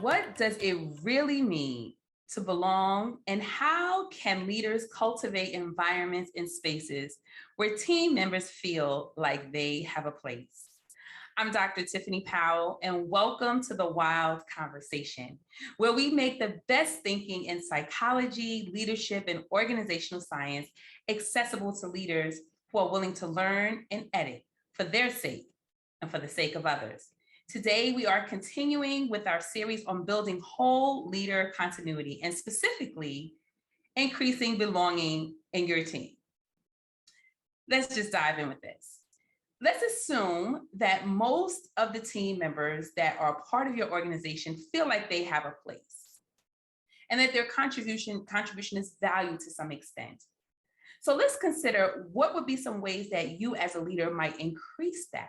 What does it really mean to belong, and how can leaders cultivate environments and spaces where team members feel like they have a place? I'm Dr. Tiffany Powell, and welcome to the Wild Conversation, where we make the best thinking in psychology, leadership, and organizational science accessible to leaders who are willing to learn and edit for their sake and for the sake of others. Today, we are continuing with our series on building whole leader continuity and specifically increasing belonging in your team. Let's just dive in with this. Let's assume that most of the team members that are part of your organization feel like they have a place and that their contribution is valued to some extent. So let's consider what would be some ways that you as a leader might increase that.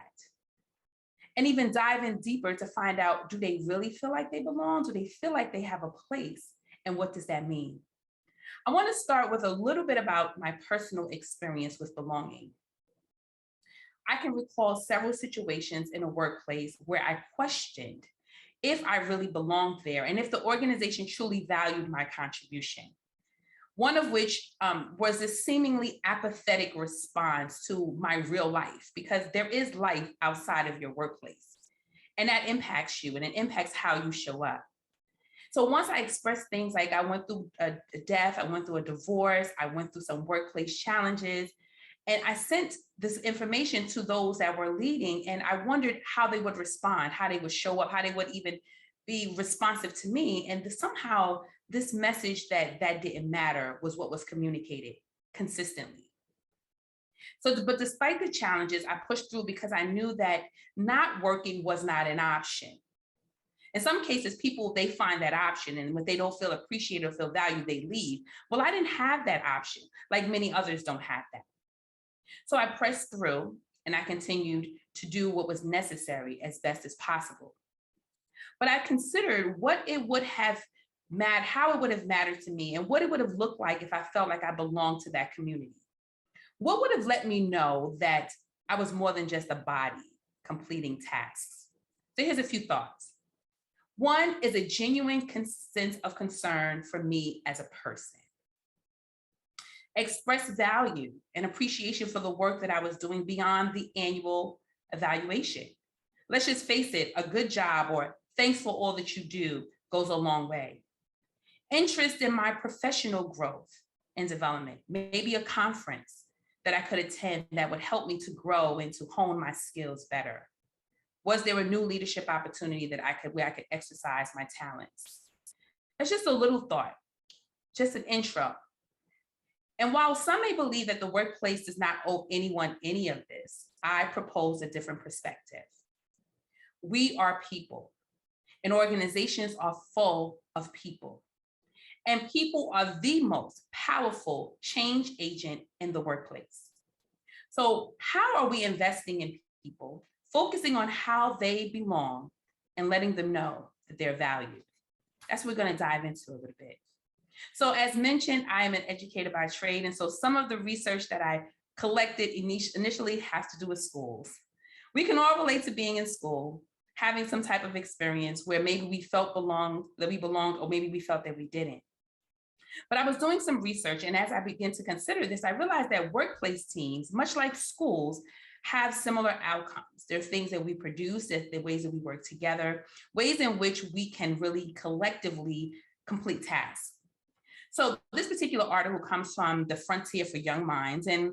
And even dive in deeper to find out, do they really feel like they belong? Do they feel like they have a place? And what does that mean? I want to start with a little bit about my personal experience with belonging. I can recall several situations in a workplace where I questioned if I really belonged there and if the organization truly valued my contribution. One of which was this seemingly apathetic response to my real life, because there is life outside of your workplace, and that impacts you and it impacts how you show up. So once I expressed things like I went through a death, I went through a divorce, I went through some workplace challenges, and I sent this information to those that were leading, and I wondered how they would respond, how they would show up, how they would even be responsive to me. And somehow this message that didn't matter was what was communicated consistently. But despite the challenges, I pushed through because I knew that not working was not an option. In some cases, people, they find that option, and when they don't feel appreciated or feel valued, they leave. Well, I didn't have that option, like many others don't have that. So I pressed through and I continued to do what was necessary as best as possible. But I considered what it would have mattered, how it would have mattered to me, and what it would have looked like if I felt like I belonged to that community. What would have let me know that I was more than just a body completing tasks? So here's a few thoughts. One is a genuine sense of concern for me as a person. Express value and appreciation for the work that I was doing beyond the annual evaluation. Let's just face it, a good job or thanks for all that you do goes a long way. Interest in my professional growth and development, maybe a conference that I could attend that would help me to grow and to hone my skills better. Was there a new leadership opportunity where I could exercise my talents? That's just a little thought, just an intro. And while some may believe that the workplace does not owe anyone any of this, I propose a different perspective. We are people, and organizations are full of people. And people are the most powerful change agent in the workplace. So how are we investing in people, focusing on how they belong and letting them know that they're valued? That's what we're going to dive into a little bit. So as mentioned, I am an educator by trade. And so some of the research that I collected initially has to do with schools. We can all relate to being in school, having some type of experience where maybe we felt that we belonged, or maybe we felt that we didn't. But I was doing some research, and as I began to consider this, I realized that workplace teams, much like schools, have similar outcomes. There are things that we produce, the ways that we work together, ways in which we can really collectively complete tasks. So this particular article comes from the Frontier for Young Minds, and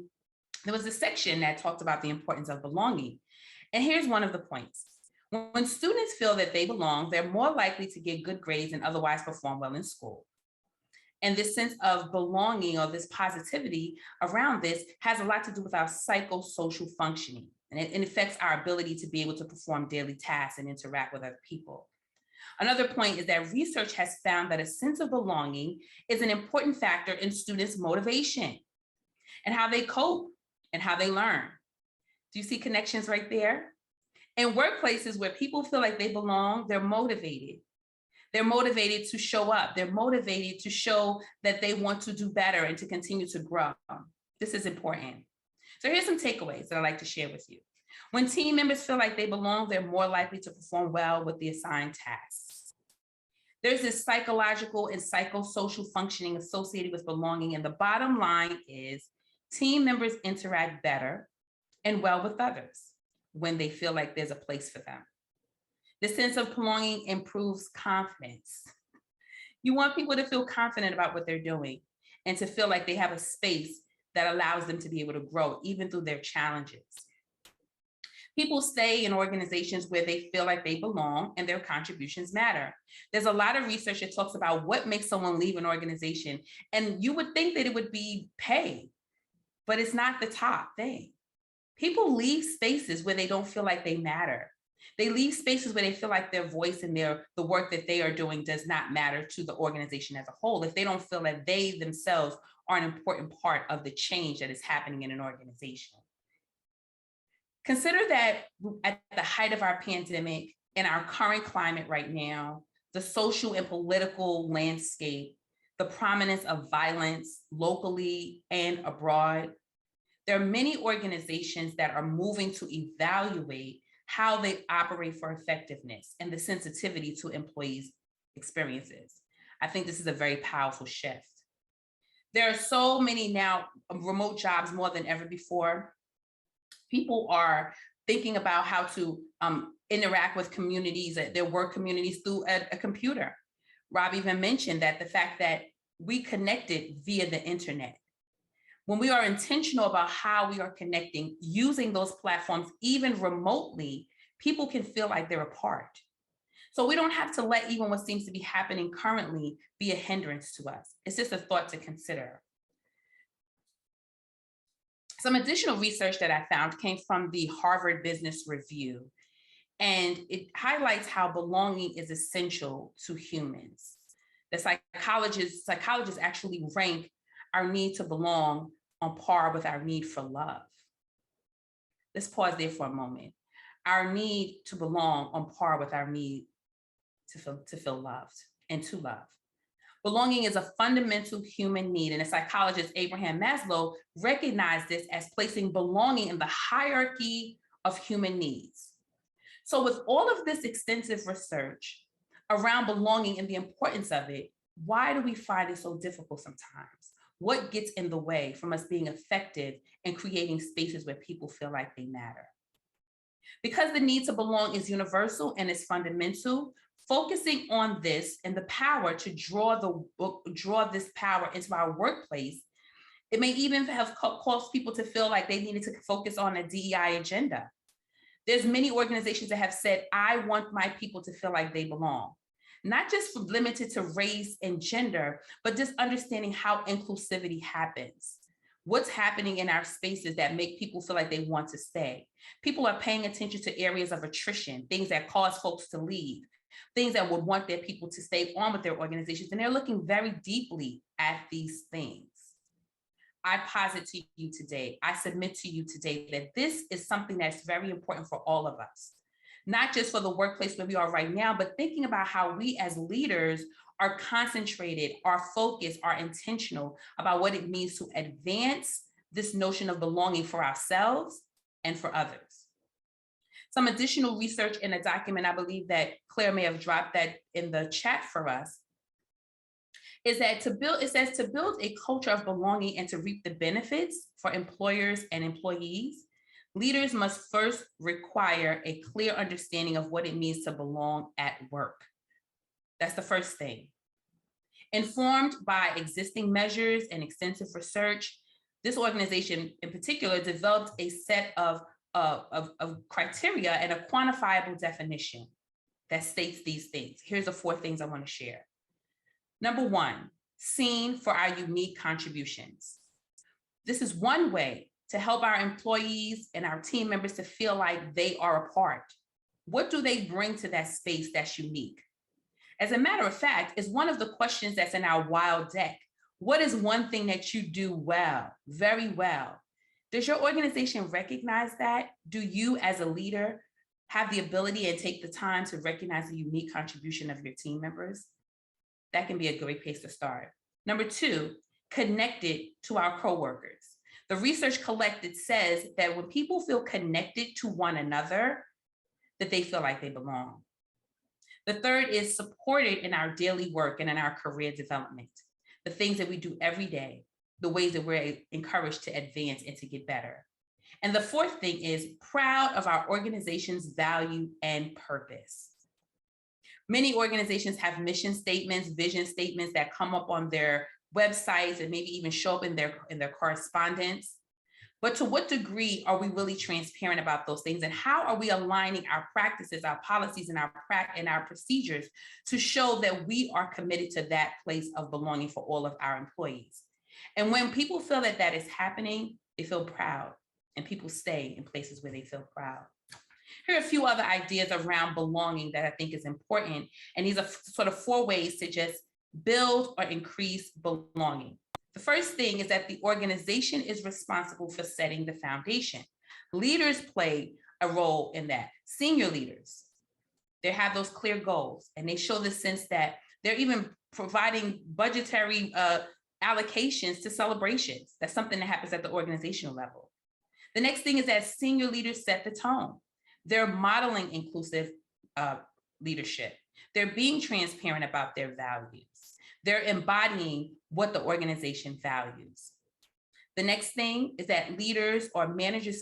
there was a section that talked about the importance of belonging. And here's one of the points. When students feel that they belong, they're more likely to get good grades and otherwise perform well in school. And this sense of belonging, or this positivity around this, has a lot to do with our psychosocial functioning. And it affects our ability to be able to perform daily tasks and interact with other people. Another point is that research has found that a sense of belonging is an important factor in students' motivation and how they cope and how they learn. Do you see connections right there? In workplaces where people feel like they belong, they're motivated. They're motivated to show up. They're motivated to show that they want to do better and to continue to grow. This is important. So here's some takeaways that I'd like to share with you. When team members feel like they belong, they're more likely to perform well with the assigned tasks. There's this psychological and psychosocial functioning associated with belonging. And the bottom line is team members interact better and well with others when they feel like there's a place for them. The sense of belonging improves confidence. You want people to feel confident about what they're doing and to feel like they have a space that allows them to be able to grow even through their challenges. People stay in organizations where they feel like they belong and their contributions matter. There's a lot of research that talks about what makes someone leave an organization, and you would think that it would be pay, but it's not the top thing. People leave spaces where they don't feel like they matter. They leave spaces where they feel like their voice and the work that they are doing does not matter to the organization as a whole, if they don't feel that they themselves are an important part of the change that is happening in an organization. Consider that at the height of our pandemic, in our current climate right now, the social and political landscape, the prominence of violence locally and abroad, there are many organizations that are moving to evaluate how they operate for effectiveness and the sensitivity to employees' experiences. I think this is a very powerful shift. There are so many now remote jobs more than ever before. People are thinking about how to interact with communities, their work communities through a computer. Rob even mentioned that the fact that we connected via the internet. When we are intentional about how we are connecting, using those platforms, even remotely, people can feel like they're a part. So we don't have to let even what seems to be happening currently be a hindrance to us. It's just a thought to consider. Some additional research that I found came from the Harvard Business Review, and it highlights how belonging is essential to humans. The psychologists actually rank our need to belong on par with our need for love. Let's pause there for a moment. Our need to belong on par with our need to feel loved and to love. Belonging is a fundamental human need, and the psychologist Abraham Maslow recognized this as placing belonging in the hierarchy of human needs. So with all of this extensive research around belonging and the importance of it, why do we find it so difficult sometimes? What gets in the way from us being effective in creating spaces where people feel like they matter? Because the need to belong is universal and is fundamental, focusing on this and the power to draw this power into our workplace, it may even have caused people to feel like they needed to focus on a DEI agenda. There's many organizations that have said, I want my people to feel like they belong. Not just limited to race and gender, but just understanding how inclusivity happens. What's happening in our spaces that make people feel like they want to stay. People are paying attention to areas of attrition, things that cause folks to leave, things that would want their people to stay on with their organizations, and they're looking very deeply at these things. I posit to you today, I submit to you today that this is something that's very important for all of us, not just for the workplace where we are right now, but thinking about how we as leaders are concentrated, are focused, are intentional about what it means to advance this notion of belonging for ourselves and for others. Some additional research in a document, I believe that Claire may have dropped that in the chat for us, is that it says to build a culture of belonging and to reap the benefits for employers and employees, leaders must first require a clear understanding of what it means to belong at work. That's the first thing. Informed by existing measures and extensive research, this organization in particular developed a set of criteria and a quantifiable definition that states these things. Here's the 4 things I want to share. Number 1, seen for our unique contributions. This is one way to help our employees and our team members to feel like they are a part. What do they bring to that space that's unique? As a matter of fact, it's one of the questions that's in our wild deck. What is one thing that you do well, very well? Does your organization recognize that? Do you as a leader have the ability and take the time to recognize the unique contribution of your team members? That can be a great place to start. Number 2, connected to our coworkers. The research collected says that when people feel connected to one another, that they feel like they belong. The third is supported in our daily work and in our career development, the things that we do every day, the ways that we're encouraged to advance and to get better. And the fourth thing is proud of our organization's value and purpose. Many organizations have mission statements, vision statements that come up on their websites and maybe even show up in their correspondence. But to what degree are we really transparent about those things? And how are we aligning our practices, our policies, and our procedures to show that we are committed to that place of belonging for all of our employees? And when people feel that that is happening, they feel proud, and people stay in places where they feel proud. Here are a few other ideas around belonging that I think is important. And these are sort of 4 ways to just build or increase belonging. The first thing is that the organization is responsible for setting the foundation. Leaders play a role in that. Senior leaders, they have those clear goals, and they show the sense that they're even providing budgetary allocations to celebrations. That's something that happens at the organizational level. The next thing is that senior leaders set the tone. They're modeling inclusive leadership. They're being transparent about their values. They're embodying what the organization values. The next thing is that leaders or managers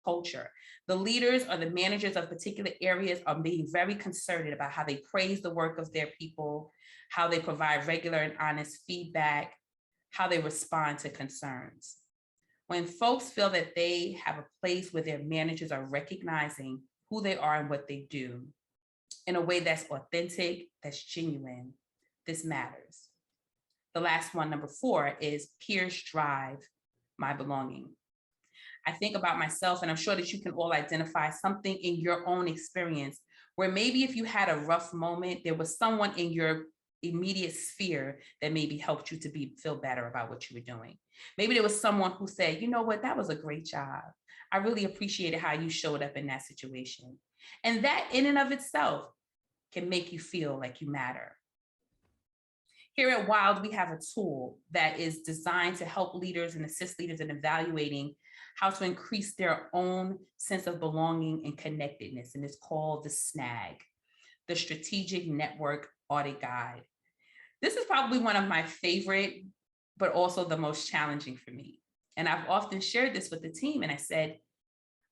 culture. The leaders or the managers of particular areas are being very concerted about how they praise the work of their people, how they provide regular and honest feedback, how they respond to concerns. When folks feel that they have a place where their managers are recognizing who they are and what they do in a way that's authentic, that's genuine, this matters. The last one, number 4, is peers drive my belonging. I think about myself, and I'm sure that you can all identify something in your own experience where maybe if you had a rough moment, there was someone in your immediate sphere that maybe helped you to feel better about what you were doing. Maybe there was someone who said, you know what, that was a great job. I really appreciated how you showed up in that situation. And that in and of itself can make you feel like you matter. Here at WILD, we have a tool that is designed to help leaders and assist leaders in evaluating how to increase their own sense of belonging and connectedness. And it's called the SNAG, the Strategic Network Audit Guide. This is probably one of my favorite, but also the most challenging for me. And I've often shared this with the team, and I said,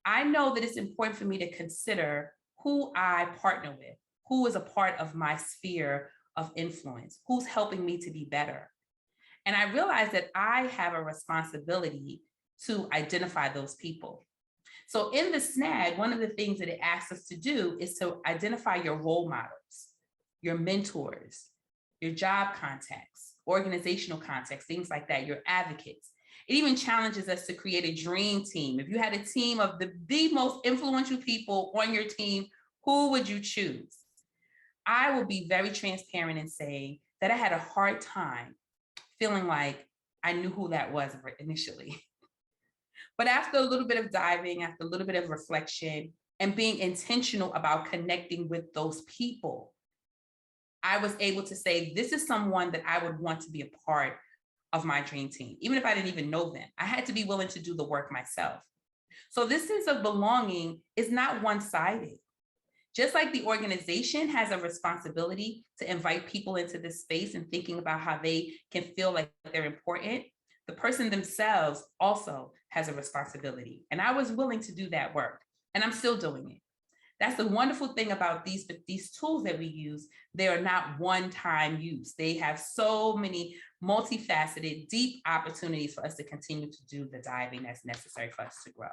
I know that it's important for me to consider who I partner with, who is a part of my sphere of influence, who's helping me to be better. And I realized that I have a responsibility to identify those people. So in the SNAG, one of the things that it asks us to do is to identify your role models, your mentors, your job contacts, organizational contacts, things like that, your advocates. It even challenges us to create a dream team. If you had a team of the most influential people on your team, who would you choose? I will be very transparent in saying that I had a hard time feeling like I knew who that was initially. But after a little bit of diving, after a little bit of reflection, and being intentional about connecting with those people, I was able to say, this is someone that I would want to be a part of my dream team, even if I didn't even know them. I had to be willing to do the work myself. So this sense of belonging is not one-sided. Just like the organization has a responsibility to invite people into this space and thinking about how they can feel like they're important, the person themselves also has a responsibility. And I was willing to do that work, and I'm still doing it. That's the wonderful thing about these tools that we use. They are not one-time use. They have so many multifaceted, deep opportunities for us to continue to do the diving that's necessary for us to grow.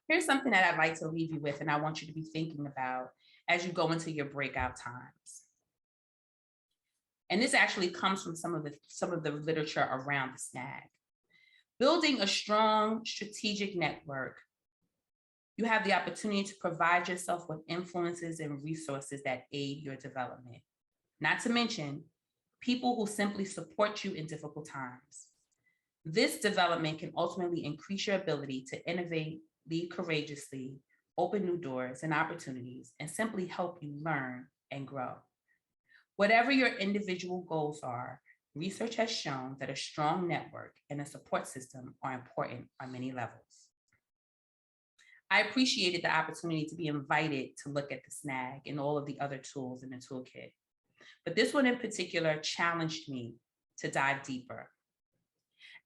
Here's something that I'd like to leave you with, and I want you to be thinking about as you go into your breakout times. And this actually comes from some of the literature around the SNAG. Building a strong strategic network, you have the opportunity to provide yourself with influences and resources that aid your development. Not to mention people who simply support you in difficult times. This development can ultimately increase your ability to innovate, lead courageously, open new doors and opportunities, and simply help you learn and grow. Whatever your individual goals are, research has shown that a strong network and a support system are important on many levels. I appreciated the opportunity to be invited to look at the snag and all of the other tools in the toolkit. But this one in particular challenged me to dive deeper.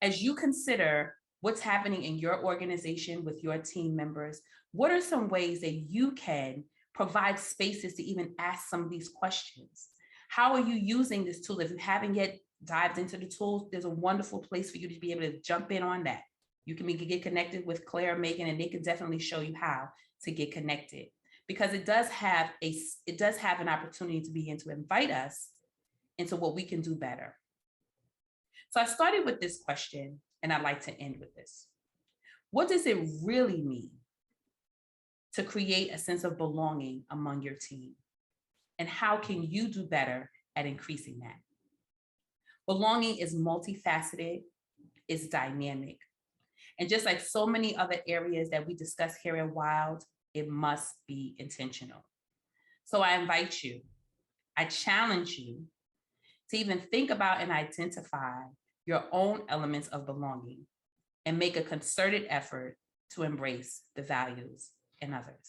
As you consider what's happening in your organization with your team members, what are some ways that you can provide spaces to even ask some of these questions? How are you using this tool? If you haven't yet dived into the tools, there's a wonderful place for you to be able to jump in on that. You can get connected with Claire, Megan, and they can definitely show you how to get connected, because it does have an opportunity to begin to invite us into what we can do better. So I started with this question, and I'd like to end with this. What does it really mean to create a sense of belonging among your team? And how can you do better at increasing that? Belonging is multifaceted, it's dynamic. And just like so many other areas that we discuss here at Wild, it must be intentional. So I invite you, I challenge you to even think about and identify your own elements of belonging and make a concerted effort to embrace the values in others.